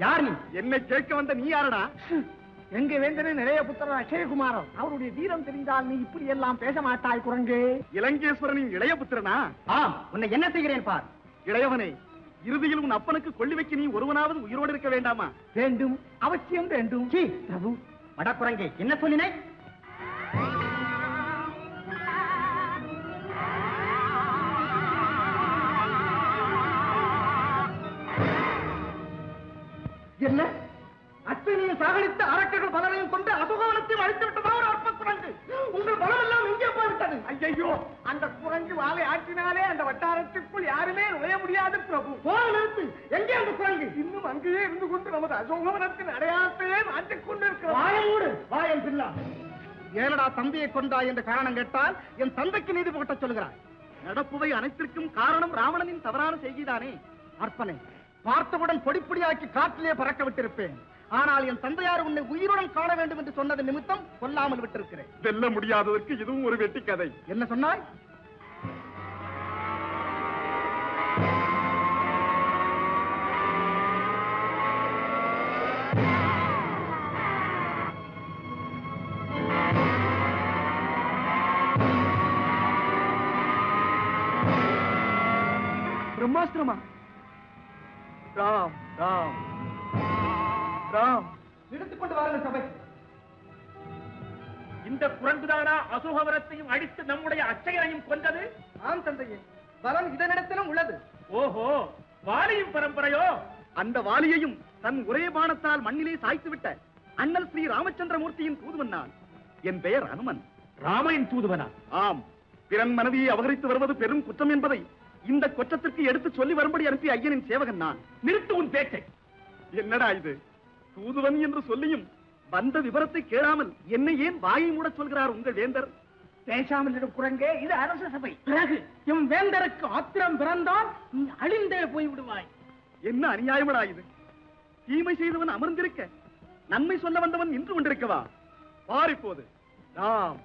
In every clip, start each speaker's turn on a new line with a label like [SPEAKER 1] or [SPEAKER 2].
[SPEAKER 1] யார் நீ? என்னை கேட்க வந்த நீ யாரடா?
[SPEAKER 2] எங்க வேந்தனே நிறைய புத்திரன் அக்ஷயகுமாரன். அவருடைய வீரம் தெரிந்தால் நீ இப்படி எல்லாம் பேச மாட்டாய் குரங்கு.
[SPEAKER 1] இலங்கேஸ்வரனின் இளைய புத்திரனா?
[SPEAKER 2] ஆம், உன்னை என்ன செய்கிறேன் பார்.
[SPEAKER 1] இளையவனே, இறுதியில் உன் அப்பனுக்கு கொள்ளி வைக்க நீ ஒருவனாவது உயிரோடு இருக்க வேண்டாமா?
[SPEAKER 2] வேண்டும், அவசியம் வேண்டும். பிரபு,
[SPEAKER 1] வடக்குரங்கே, என்ன சொல்லினே?
[SPEAKER 2] என்ன அஸ்வினியை சாகடித்த அரக்கர்கள் பலரையும் கொண்டு அசுகவனத்தையும் அழித்து விட்டதா ஒரு அற்ப குரங்கு? உங்கள் பலம் எல்லாம் எங்கே போய்விட்டது? ஐயோ, அந்த குரங்கு வாளை ஆற்றினாலே அந்த வட்டாரத்திற்குள் யாருமே நுழைய முடியாது பிரபு. நிறுத்து, எங்கே அந்த குரங்கு? இன்னும் அங்கேயே இருந்து கொண்டு நமது அசோகவனத்தின் அடையாளத்தையே மாற்றிக் கொண்டிருக்கிறோம். வாயோடு வாயன் பிள்ளா.
[SPEAKER 1] ஏனடா தந்தையை கொண்டாய் என்ற காரணம் கேட்டால் என் தந்தைக்கு நீதி புகட்ட சொல்கிறாய். நடப்புவை அனைத்திற்கும் காரணம் ராவணனின் தவறான செய்திதானே? அற்பனே, பார்த்தவுடன் பொடிப்பொடியாக்கி காற்றிலே பறக்க விட்டிருப்பேன். ஆனால் என் தந்தையார் உன்னை உயிருடன் காண வேண்டும் என்று சொன்னது நிமித்தம் கொல்லாமல் விட்டிருக்கிறேன். வெல்ல முடியாததற்கு இதுவும் ஒரு வெட்டி கதை. என்ன சொன்னாய்? பிரம்மாஸ்திரமா? ராம் ராம் ராம், எடுத்துக்கொண்டு வாருங்கள் சபை.
[SPEAKER 3] இந்த குரங்குதானா அசோகவனத்தையும் அடித்து நம்முடைய அச்சையனையும் கொண்டது?
[SPEAKER 2] ஆம் தந்தையே, பலம் இதனிடத்திலும் உள்ளது.
[SPEAKER 3] ஓஹோ, வாலியும் பரம்பரையோ?
[SPEAKER 1] அந்த வாலியையும் தன் ஒரே பாணத்தால் மண்ணிலே சாய்த்துவிட்ட அண்ணல் ஸ்ரீ ராமச்சந்திரமூர்த்தியின் தூதுவன் நான். என் பெயர் அனுமன்.
[SPEAKER 3] ராமனின் தூதுவனா?
[SPEAKER 1] ஆம், பிறன் மனைவியை அபகரித்து வருவது பெரும் குற்றம் என்பதை இந்த குற்றத்திற்கு எடுத்து சொல்லி வரும்படி அனுப்பி ஐயனின் சேவகன் நான்.
[SPEAKER 3] நிறுத்து உன் பேச்சை.
[SPEAKER 1] என்னடா இது? தூதுவன் என்று சொல்லியும் வந்த விவரத்தை கேளாமல் என்னை ஏன் வாயை மூட சொல்கிறார் உங்கள் வேந்தர்?
[SPEAKER 2] பேசாமல் இரு குரங்கே, இது அரச சபை. பிறகு எம் வேந்தருக்கு ஆத்திரம் பிறந்தால் நீ அழிந்தே போய் விடுவாய்.
[SPEAKER 1] என்ன அநியாயமடா இது? தீமை செய்தவன் அமர்ந்திருக்க, நன்மை சொல்ல வந்தவன் நின்று கொண்டிருக்கவா? பார் இப்போது. ராம்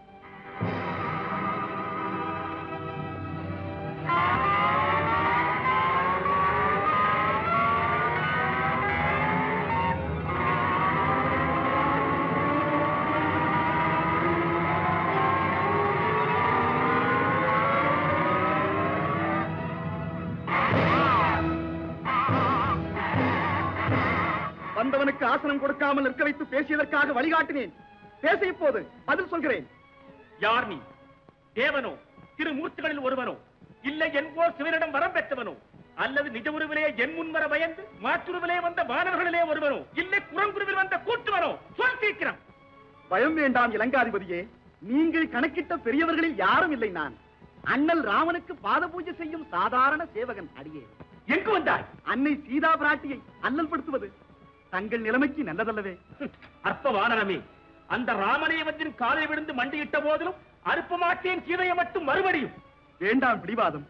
[SPEAKER 1] வந்தவனுக்கு ஆசனம் கொடுக்காமல் நிற்க வைத்து பேசியதற்காக வழிகாட்டினேன். பேச இப்போது பதில் சொல்கிறேன்.
[SPEAKER 3] யார் நீ? தேவனோ, திருமூர்த்திகளில் ஒருவனோ, இல்லை என்போர் சிவனிடம் வரம் பெற்றவனோ, அல்லது நிஜ உருவிலே என் முன்வர பயந்து மாற்றுருவிலே வந்த வானவர்களிலே ஒருவனோ, இல்லை குரங்குருவில் வந்த கூட்டுவனோ? சொல் சீக்கிரம்.
[SPEAKER 1] பயம் வேண்டாம் இலங்காதிபதியே, நீங்கள் கணக்கிட்ட பெரியவர்களில் யாரும் இல்லை. நான் அண்ணல் ராமனுக்கு பாத பூஜை செய்யும் சாதாரண சேவகன் அடியே.
[SPEAKER 3] எங்கு வந்தாய்?
[SPEAKER 1] அன்னை சீதா பிராட்டியை அல்லல் படுத்துவது தங்கள் நிலைமைக்கு நல்லதல்லவே?
[SPEAKER 3] அற்ப வானரமே, அந்த ராமனேவத்தின் காலை விழுந்து மண்டியிட்ட போதிலும் அறுப்ப மாட்டேன் சீதையை மட்டும் மறுபடியும்.
[SPEAKER 1] வேண்டாம் பிடிவாதம்.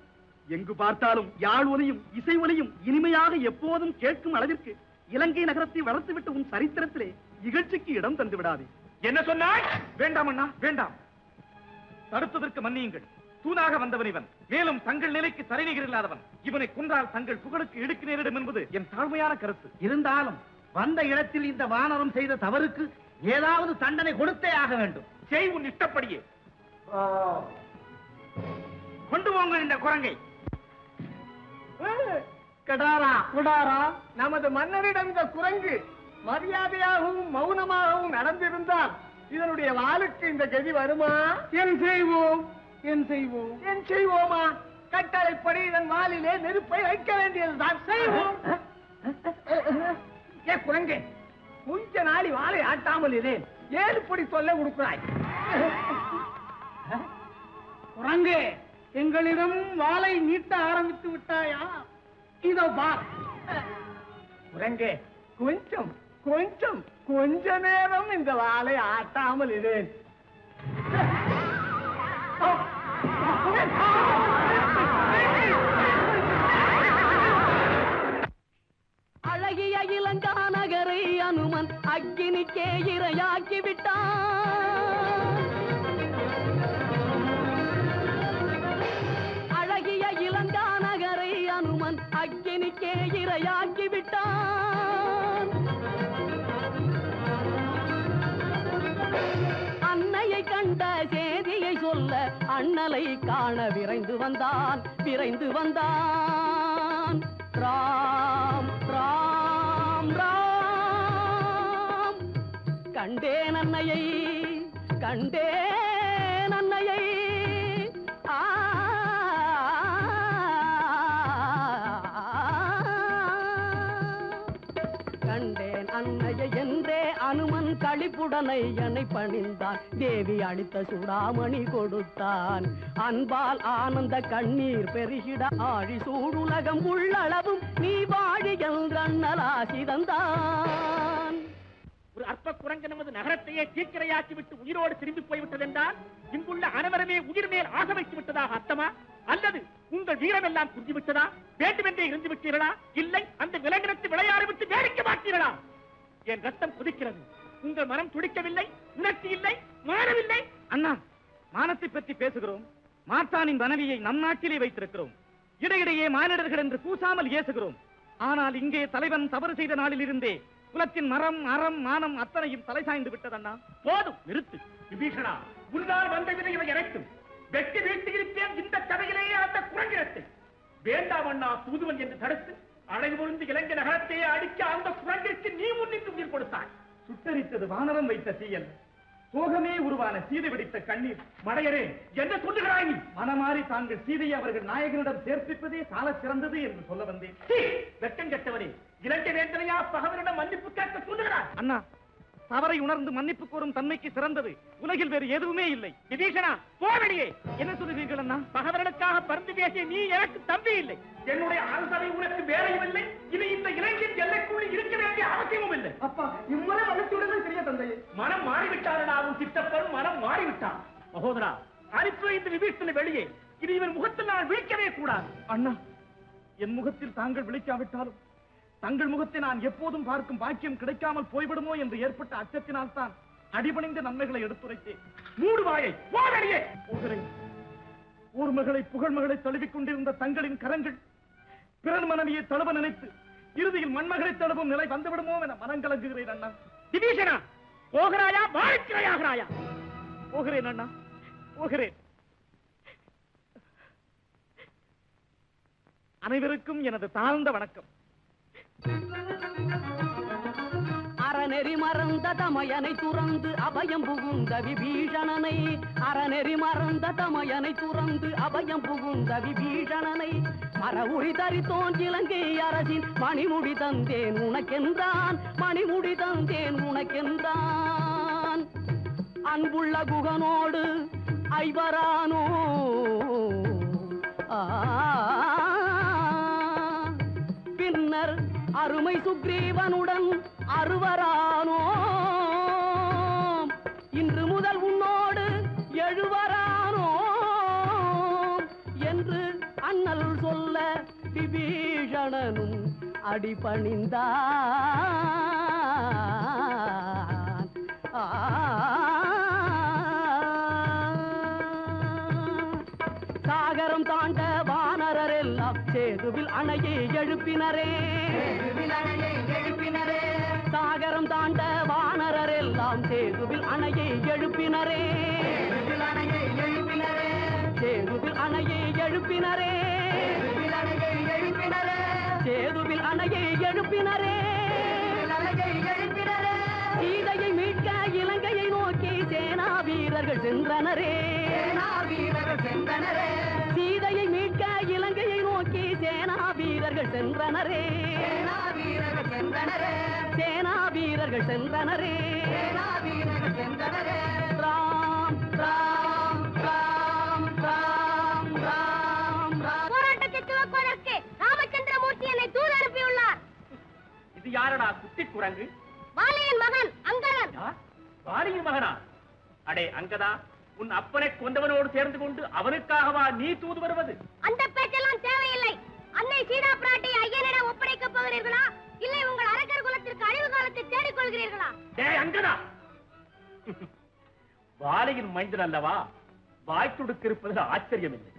[SPEAKER 1] எங்கு பார்த்தாலும் யாழ் ஒலியும் இசை ஒலியும் இனிமையாக எப்போதும் கேட்கும் அளவிற்கு இலங்கை நகரத்தை வளர்த்துவிட்டு உன் சரித்திரத்திலே இகழ்ச்சிக்கு இடம் தந்து விடாதே.
[SPEAKER 3] என்ன சொன்னாய்?
[SPEAKER 1] வேண்டாம் அண்ணா, வேண்டாம். தடுத்ததற்கு மன்னியுங்கள். தூணாக வந்தவன் இவன், மேலும் தங்கள் நிலைக்கு சரிநிகர் இல்லாதவன். இவனை கொன்றால் தங்கள் புகழுக்கு இடுக்கு நேரிடும் என்பது என் தாழ்மையான கருத்து.
[SPEAKER 2] இருந்தாலும் வந்த இடத்தில் இந்த வானரம் செய்த தவறுக்கு ஏதாவது தண்டனை கொடுத்தே ஆக வேண்டும்.
[SPEAKER 3] செய் உன் இஷ்டப்படியே.
[SPEAKER 2] கொண்டு போங்கள் இந்த குரங்கை. கடாரா குடாரா, நமது மன்னரிடம் இந்த குரங்கு மரியாதையாகவும் மௌனமாகவும் நடந்திருந்தால் இதனுடைய வாளுக்கு இந்த கதி வருமா? என் செய்வோம், என் செய்வோம், என் செய்வோமா? கட்டளைப்படி இதன் வாலிலே நெருப்பை வைக்க வேண்டியதுதான். செய்வோம். ஏ குரங்கே, கொஞ்ச நாளி வாளை ஆட்டாமல் இதேன் ஏழுப்படி சொல்ல கொடுக்கிறாய். குரங்கே, எங்களிடம் வாளை நீட்ட ஆரம்பித்து விட்டாயா? இதோ பார். குரங்கே, கொஞ்சம் கொஞ்சம் கொஞ்ச நேரம் இந்த வாளை ஆட்டாமல் இதேன்.
[SPEAKER 4] அழகிய இலங்கா நகரை அனுமன் அக்கினிக்கே இரையாக்கி விட்டான். அழகிய இலங்கா நகரை அனுமன் அக்கினிக்கே இரையாக்கி விட்டான். அண்ணலை காண விரைந்து வந்தான் விரைந்து வந்தான். ராம் ராம் ராம் கண்டேன் அன்னையை கண்டேன் அன்னையை கண்டேன் அன்னையை என்றே அனுமன் களிப்புடனை என்னை பணிந்தான். தேவி அளித்த சுடாமணி கொடுத்தான். அன்பால் ஆனந்த கண்ணீர் பெருகிட ஆழி சூடுலகம் உள்ளளவும் நீ வாழி என்றாசி தந்தான்.
[SPEAKER 3] ஒரு அற்ப குரங்கு நமது நகரத்தையே தீக்கிரையாக்கி விட்டு உயிரோடு திரும்பி போய்விட்டதென்றால் இங்குள்ள அனைவருமே உயிர் மேல் ஆசை வைத்து விட்டதாக அர்த்தமா? அல்லது உங்கள் வீரமெல்லாம் குஞ்சி விட்டதா? வேண்டுமென்றே இருந்து விட்டீர்களா? இல்லை அந்த விலங்கினத்து விளையாட விட்டு வேடிக்கை பார்த்தீர்களா? என் ரத்தம் குதிக்கிறது. உங்கள் மனம் துடிக்கவில்லை, உணர்ச்சி இல்லை, மானவில்லை.
[SPEAKER 1] அண்ணா, மானத்தை பற்றி பேசுகிறோம். மாற்றானின் மனைவியை நம் நாட்டிலே வைத்திருக்கிறோம். இடையிடையே மானிடர்கள் என்று கூசாமல் ஏசுகிறோம். ஆனால் இங்கே தலைவன் தவறு செய்த நாளில் இருந்தே குலத்தின் மரம் அறம் மானம் அத்தனையும் தலை சாய்ந்து விட்டதண்ணா.
[SPEAKER 3] போதும், நிறுத்து. விபீஷணா, முன்னால் வந்ததிலே இவை அனைத்தும் வெட்டி வீழ்த்தியிருப்பேன் இந்த கதையிலேயே அந்த குரங்கினத்தை. வேண்டாம் அண்ணா, தூதுவன் என்று தடுத்து அழகு பொருந்து இலங்கை நகரத்தையே அடிக்க அந்த குரங்கிற்கு நீ முன்னின்று உயிர் கொடுத்தாய்.
[SPEAKER 1] சுட்டரித்தது வானரம் வைத்த தீயல், சோகமே உருவான சீதை வெடித்த கண்ணீர்.
[SPEAKER 3] மடையரே, என்ன சொல்லுகிறாய் நீ?
[SPEAKER 1] மனமாறி தாங்கள் சீதையை அவர்கள் நாயகனிடம் சேர்ப்பிப்பதே சால சிறந்தது என்று சொல்ல வந்தேன்.
[SPEAKER 3] வெட்கம் கெட்டவனே, இலங்கை வேந்தனையா பகவனிடம் மன்னிப்பு கேட்க சொல்லுகிறார்?
[SPEAKER 1] அண்ணா, தவறை உணர்ந்து மன்னிப்பு கோரும் தன்மைக்கு சிறந்தது உலகில் வேறு எதுவுமே இல்லை.
[SPEAKER 3] விபீஷணா, போவடியே.
[SPEAKER 1] என்ன சொல்லுவீர்கள் அண்ணா?
[SPEAKER 3] பகவனுக்காக பருந்து பேசிய நீ எனக்கு தம்பி இல்லை. என்னுடைய அரசவை உனக்கு வேலையும் இல்லை. இது இந்த இலங்கையின் எல்லைக்குள் இருக்க வேண்டிய அவசியமும் இல்லை.
[SPEAKER 1] அப்பா, இம்முறை மனசுடன் பெரிய தந்தையே.
[SPEAKER 3] மனம் மாறிவிட்டாரும் சித்தப்பரும் மனம் மாறிவிட்டான். மகோதரா, அனுப்பி இந்த விபீஷணனை வெளியே. இது இவன் முகத்தில் நான் விழிக்கவே கூடாது.
[SPEAKER 1] அண்ணா, என் முகத்தில் தாங்கள் விழிக்காவிட்டாலும் தங்கள் முகத்தை நான் எப்போதும் பார்க்கும் பாக்கியம் கிடைக்காமல் போய்விடுமோ என்று ஏற்பட்ட அச்சத்தினால் தான் அடிபணிந்த நன்மைகளை எடுத்துரைத்தேன்.
[SPEAKER 3] மூடு வாயை, போவடியே.
[SPEAKER 1] போகிறேன். ஊர் மகளை புகழ் மகளை தழுவிக் கொண்டிருந்த தங்களின் கரங்கள் பிறன் மனைவியை தழுவ நினைத்து இறுதியில் மண்மகளை தழுவும் நிலை வந்துவிடுமோ என மனங்கலங்குகிறேன் அண்ணா.
[SPEAKER 3] விபீஷணா, போகிறாயா வாழ்க்கையாகிறாயா?
[SPEAKER 1] போகிறேன் அண்ணா, போகிறேன். அனைவருக்கும் எனது தாழ்ந்த வணக்கம்.
[SPEAKER 4] அறநெறி மறந்த தமையனை துறந்து அபயம் புகுந்த விபீஷணனை, அறநெறி மறந்த தமையனை துறந்து அபயம் புகுந்த விபீஷணனை, மரவுரி தரித்தோன் இலங்கை அரசின் மணிமுடி தந்தேன் உனக்கென்றான், மணிமுடி தந்தேன் உனக்கென்றான். அன்புள்ள குகனோடு ஐவரானோ பின்னர் அருமை சுக்ரீவனுடன் அறுவரானோ, இன்று முதல் உன்னோடு எழுவரானோ என்று அண்ணல் சொல்ல விபீஷணனும் அடிபணிந்தான். சாகரம் தாண்ட வானரர் எல்லாம் சேதுவில் அணையை எழுப்பினரே, சாகரம் தாண்ட வானரர் எல்லாம் சேதுவில் அணையை எழுப்பினரே, சேதுவில் அணையை எழுப்பினரே, சேதுவில் அணையை எழுப்பினரே. சீதையை மீட்க இலங்கையை நோக்கி சேனா வீரர்கள் சென்றனரே, சீதையை மீட்க இலங்கையை நோக்கி சேனா வீரர்கள் சென்றனரே, சேனா வீரர்கள் சென்றனரே. ராம் ராம் ராம் ராம் ராம் ராம்.
[SPEAKER 5] போராட்டத்தை துவக்குவதற்கு ராமச்சந்திரமூர்த்தி என்னை தூது அனுப்பியுள்ளார்.
[SPEAKER 3] இது யாரடா குட்டி குரங்கு?
[SPEAKER 5] வாலியின் மகன் அங்கதன்.
[SPEAKER 3] வாலியின் மகனா? அடே அங்கதா, உன் அப்பனை கொண்டவனோடு சேர்ந்து கொண்டு அவனுக்காகவா நீ தூது வருவது?
[SPEAKER 5] அந்த பேச்செல்லாம் தேவையில்லை. அன்னை சீதா பிராட்டியை ஐயனிடம் ஒப்படைக்கப் போகிறீர்களா, இல்லை உங்கள் அரக்கர் குலத்திற்கு அழிவு காலத்தை தேடிக் கொள்கிறீர்களா?
[SPEAKER 3] டேய் அங்கதா, வாலியின் மைந்தன் அல்லவா? வாய் துடுக்கு இருப்பது ஆச்சரியம் இல்லை.